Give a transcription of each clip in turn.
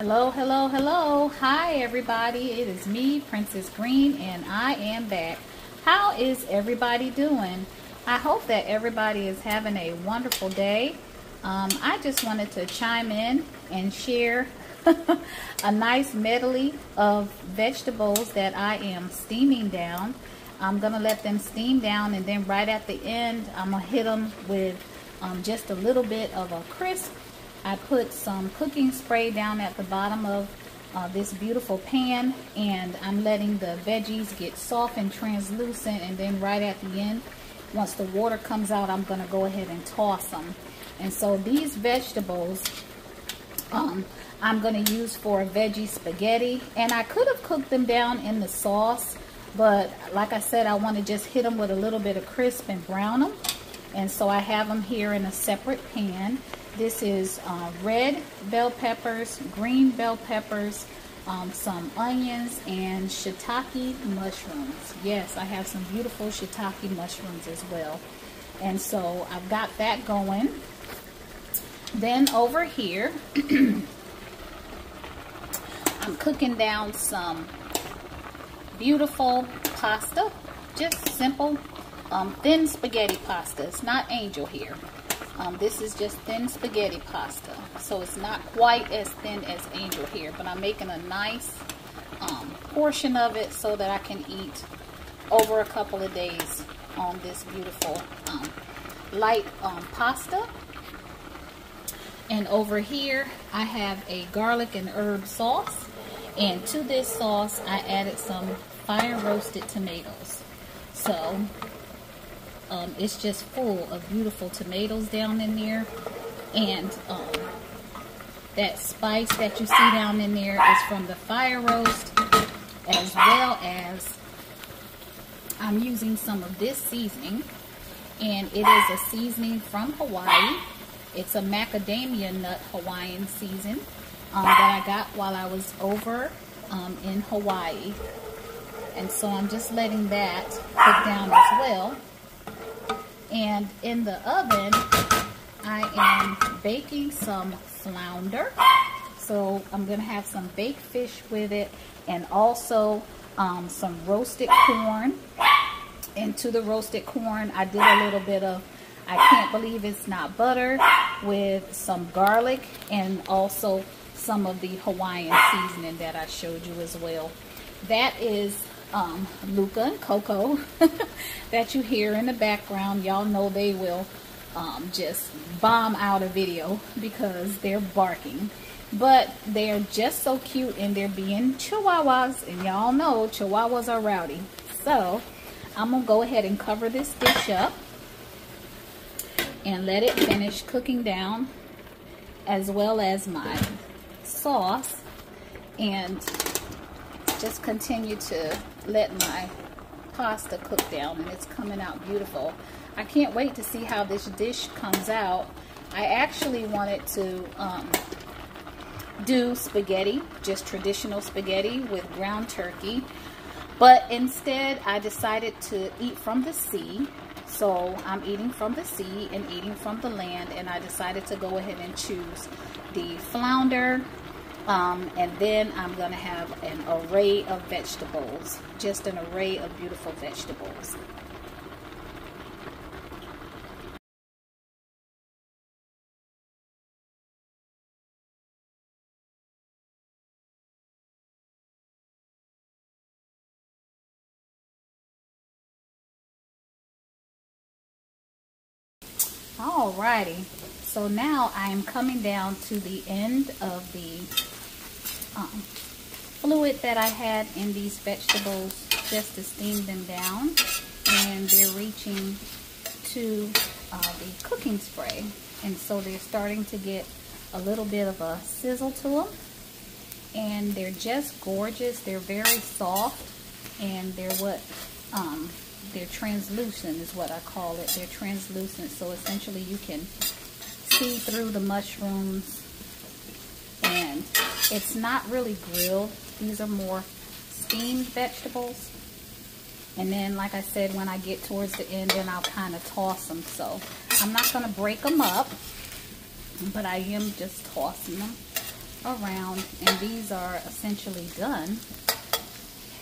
Hello, hello, hello. Hi, everybody. It is me, Princess Green, and I am back. How is everybody doing? I hope that everybody is having a wonderful day. I just wanted to chime in and share a nice medley of vegetables that I am steaming down. I'm going to let them steam down, and then right at the end, I'm going to hit them with just a little bit of a crisp. I put some cooking spray down at the bottom of this beautiful pan, and I'm letting the veggies get soft and translucent, and then right at the end, once the water comes out, I'm going to go ahead and toss them. And so these vegetables I'm going to use for veggie spaghetti, and I could have cooked them down in the sauce, but like I said, I want to just hit them with a little bit of crisp and brown them. And so I have them here in a separate pan. This is red bell peppers, green bell peppers, some onions, and shiitake mushrooms. Yes, I have some beautiful shiitake mushrooms as well. And so I've got that going. Then over here, I'm cooking down some beautiful pasta, just simple thin spaghetti pasta. It's not angel here. This is just thin spaghetti pasta, so it's not quite as thin as angel here, but I'm making a nice portion of it so that I can eat over a couple of days on this beautiful light pasta. And over here I have a garlic and herb sauce, and to this sauce I added some fire roasted tomatoes. So it's just full of beautiful tomatoes down in there, and that spice that you see down in there is from the fire roast, as well as I'm using some of this seasoning, and it is a seasoning from Hawaii. It's a macadamia nut Hawaiian season that I got while I was over in Hawaii, and so I'm just letting that cook down as well. And in the oven, I am baking some flounder. So I'm going to have some baked fish with it, and also some roasted corn. And to the roasted corn, I did a little bit of, I can't believe it's not butter, with some garlic, and also some of the Hawaiian seasoning that I showed you as well. That is Luca and Coco that you hear in the background. Y'all know they will just bomb out a video because they're barking, but they're just so cute, and they're being chihuahuas, and y'all know chihuahuas are rowdy. So I'm gonna go ahead and cover this dish up and let it finish cooking down, as well as my sauce, and just continue to let my pasta cook down, and it's coming out beautiful. I can't wait to see how this dish comes out. I actually wanted to do spaghetti, just traditional spaghetti with ground turkey, but instead I decided to eat from the sea. So I'm eating from the sea and eating from the land, and I decided to go ahead and choose the flounder. And then I'm going to have an array of vegetables, just an array of beautiful vegetables. Alrighty, so now I'm coming down to the end of the fluid that I had in these vegetables, just to steam them down, and they're reaching to the cooking spray, and so they're starting to get a little bit of a sizzle to them, and they're just gorgeous. They're very soft, and they're they're translucent is what I call it. They're translucent, so essentially you can see through the mushrooms, and it's not really grilled. These are more steamed vegetables. And then, like I said, when I get towards the end, then I'll kind of toss them. So I'm not going to break them up, but I am just tossing them. around, and these are essentially done.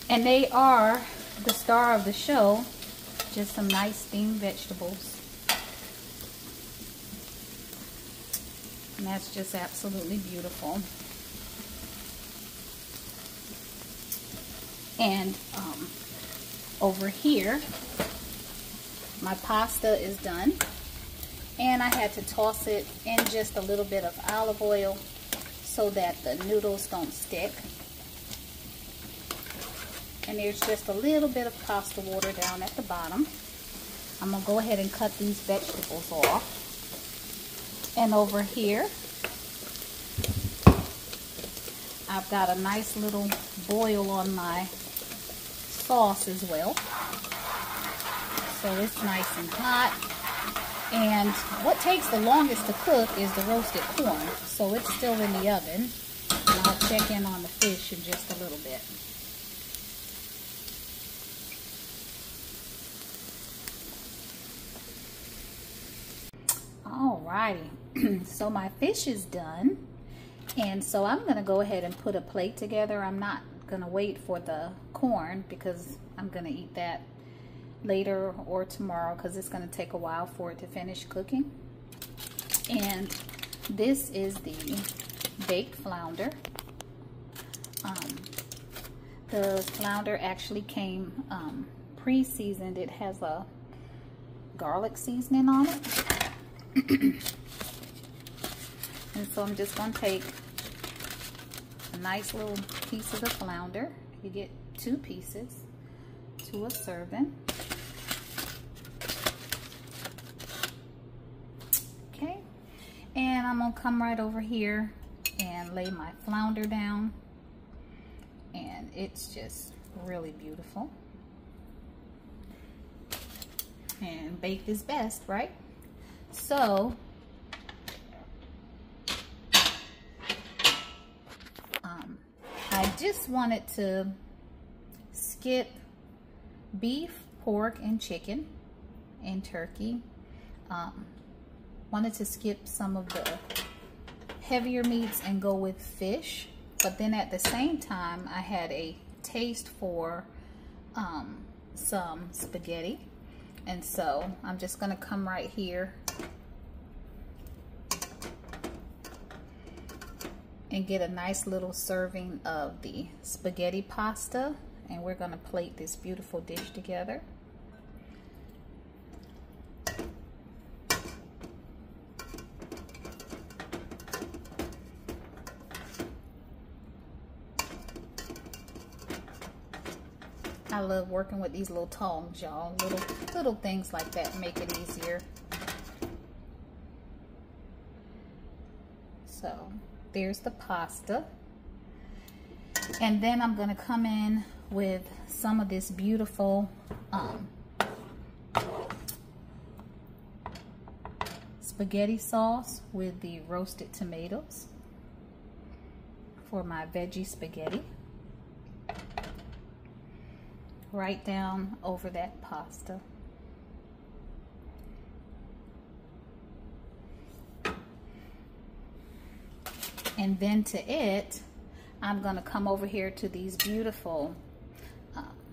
And they are the star of the show, just some nice steamed vegetables. And that's just absolutely beautiful. And over here, my pasta is done. And I had to toss it in just a little bit of olive oil so that the noodles don't stick. And there's just a little bit of pasta water down at the bottom. I'm going to go ahead and cut these vegetables off. And over here, I've got a nice little boil on my sauce as well. So it's nice and hot. And what takes the longest to cook is the roasted corn. So it's still in the oven. And I'll check in on the fish in just a little bit. Alrighty, so my fish is done, and so I'm going to go ahead and put a plate together. I'm not going to wait for the corn because I'm going to eat that later or tomorrow because it's going to take a while for it to finish cooking. And this is the baked flounder. The flounder actually came pre-seasoned. It has a garlic seasoning on it. And so I'm just going to take a nice little piece of the flounder. You get 2 pieces to a serving. Okay, and I'm going to come right over here and lay my flounder down. And it's just really beautiful. And baked is best, right? So, I just wanted to skip beef, pork, and chicken, and turkey. Wanted to skip some of the heavier meats and go with fish. But then at the same time, I had a taste for some spaghetti. And so I'm just going to come right here and get a nice little serving of the spaghetti pasta, and we're going to plate this beautiful dish together. I love working with these little tongs, y'all. Little things like that make it easier. So there's the pasta. And then I'm going to come in with some of this beautiful spaghetti sauce with the roasted tomatoes for my veggie spaghetti. Right down over that pasta. And then to it, I'm going to come over here to these beautiful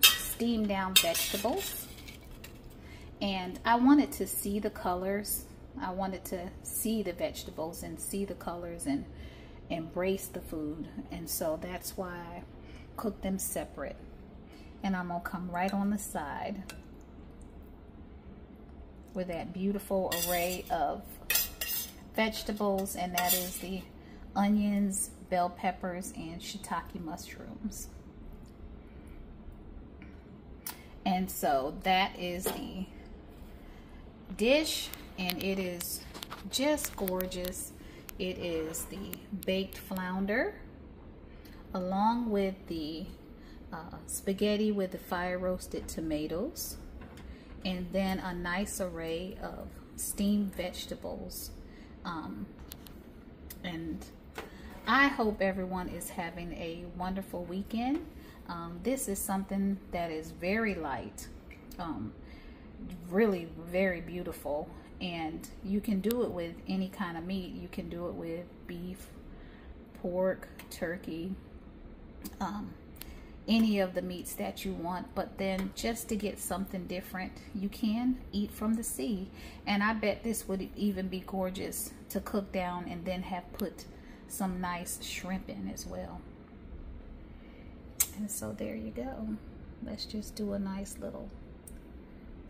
steamed down vegetables. And I wanted to see the colors. I wanted to see the vegetables and see the colors and embrace the food. And so that's why I cooked them separate. And I'm going to come right on the side with that beautiful array of vegetables, and that is the onions, bell peppers, and shiitake mushrooms. And so that is the dish, and it is just gorgeous. It is the baked flounder along with the spaghetti with the fire roasted tomatoes, and then a nice array of steamed vegetables. And I hope everyone is having a wonderful weekend. This is something that is very light, really very beautiful, and you can do it with any kind of meat. You can do it with beef, pork, turkey, any of the meats that you want. But then just to get something different, you can eat from the sea. And I bet this would even be gorgeous to cook down and then have put some nice shrimp in as well. And so there you go. Let's just do a nice little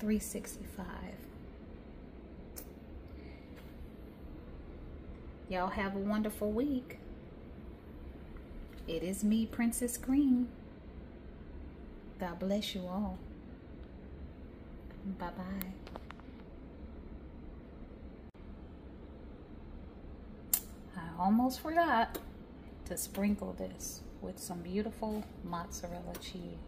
365. Y'all have a wonderful week. It is me, Princess Green. God bless you all. Bye-bye. I almost forgot to sprinkle this with some beautiful mozzarella cheese.